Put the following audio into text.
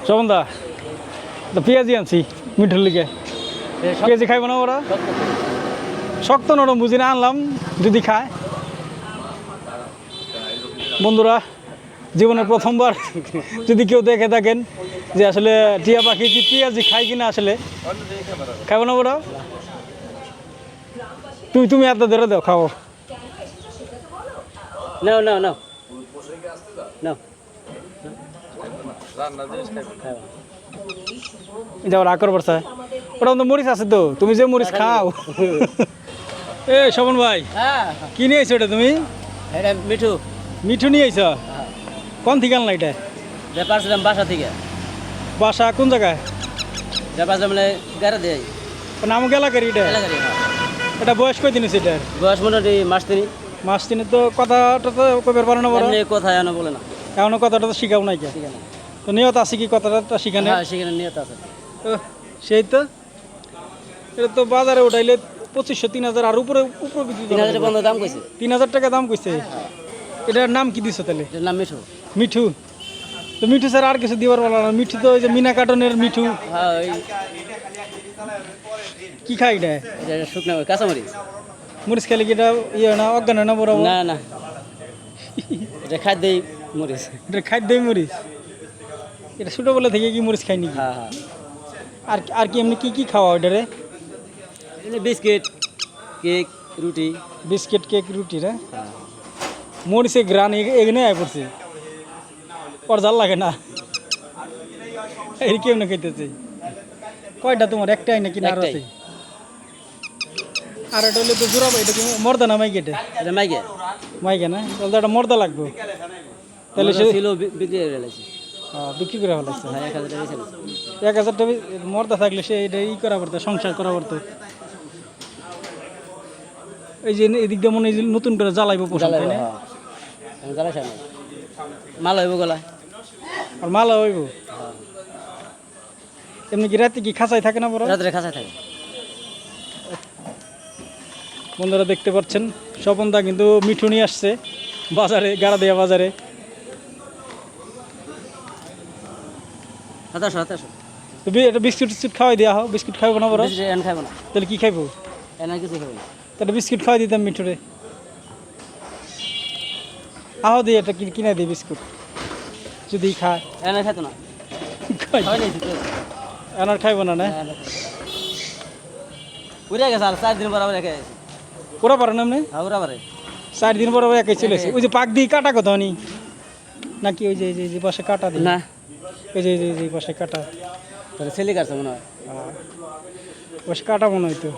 সমন্দা তো পেঁয়াজি আনছি মিঠুর লিগে পেঁয়াজি খাইব না ওরা শক্ত নরম বুঝি না আনলাম যদি খায় বন্ধুরা জীবনের প্রথমবার যদি কেউ দেখে থাকেন যে আসলে টিয়া পাখি কি পেঁয়াজি খাই কিনা আসলে খাইব না ওরা তুমি এত ধরে দাও খাও নাও নাও নাও নাও যাও রাগ বর্ষা ওটা তো মরিচ আছে তো তুমি যে মরিচ খাও এ শোভন ভাই হ্যাঁ কি নিয়ে আইছো এটা তুমি এটা মিঠু মিঠু নিয়ে আইছো কোন থেকে আনলা এটা ব্যাপার ছিলাম বাসা থেকে বাসা কোন জায়গায় ব্যাপার মানে গাড়ি দেয় নাম গেলা করি এটা এটা বয়স কই দিন এটা বয়স মোটামুটি মাস তিনে তো কথাটা তো কবের পারো না বড় কোথায় আনো বলে না এখনো কথাটা তো শিখাও নাই কে তো নিয়ত আছে কি কথাটা শিখানে সেখানে নিয়ত আছে সেই তো এটা তো বাজারে উঠাইলে 2500 3000 আর উপরে বিক্রি করে 3000 পর্যন্ত দাম কইছে 3000 টাকা দাম কইছে এটার নাম কি দিছো তাহলে এটার নাম মিঠু মিঠু তো মিঠু স্যার আর কিছু দিবার বলা না মিঠু তো ওই যে মিনা কার্টনের মিঠু হ্যাঁ ওই কি খাই এটা এটা শুকনো কাঁচামরিচ মরিচ খেলে কি এটা ইয়ে না অজ্ঞান হয় না বড় না না এটা খাদ্যই মরিচ এটা খাদ্যই মরিচ এটা ছোটোবেলা থেকে কি মরিচ খাই নাকি হ্যাঁ হ্যাঁ আর কি এমনি কি খাওয়া ওইটারে বিস্কিট কেক রুটি বিস্কিট কেক রুটি রে মরিচে গ্রান এখানে আয় পড়ছে ওর জাল লাগে না এই কেমনে খাইতেছে কয়টা তোমার একটাই নাকি না আরো আছে আর এটা হলে তো জোড়া এটা কি মর্দা না মাইকে এটা মাইকে মাইকে না তাহলে তো এটা মর্দা লাগবে তাহলে সে ছিল বিক্রি করে ফেলেছি বিক্রি করে ফেলাচ্ছে হ্যাঁ 1000 টাকা ছিল 1000 টাকা মর্দা থাকলে সে এটা ই করা পড়তো সংসার করা পড়তো এই যে এদিক দিয়ে মনে হয় নতুন করে জ্বালাইবো পোষণ তাই না জ্বালাইছে না মাল হইব গলা আর মালা হইব এমনি কি রাতে কি খাঁচাই থাকে না বড় রাত্রে খাঁচা থাকে বন্ধুরা দেখতে পাচ্ছেন স্বপনদা কিন্তু মিঠু নিয়ে আসছে বাজারে গাড়া দেয়া বাজারে 27 তো এটা বিস্কুট টিস্কুট খাওয়াই দেওয়া হোক বিস্কুট খাইবো না বড় এন খাইব না তাহলে কি খাইবো এন কিছু খাইব না তাহলে বিস্কুট খাওয়াই দিতাম মিঠুরে আহো দিয়ে এটা কিনে দিই বিস্কুট যদি খায় এন খাইতো না খাই খাই নাই তো এনার খাইবো না না উড়ে গেছে আর 4 দিন পর আবার একে ওরা পারে না এমনি আবার আবার 4 দিন পর আবার একাই চলে আসে ওই যে পাক দিয়ে কাটা কথা নি নাকি ওই যে যে পাশে কাটা দিই না ওই যে পাশে কাটা তাহলে ছেলে কাটছে মনে হয় পাশে কাটা মনে হয়তো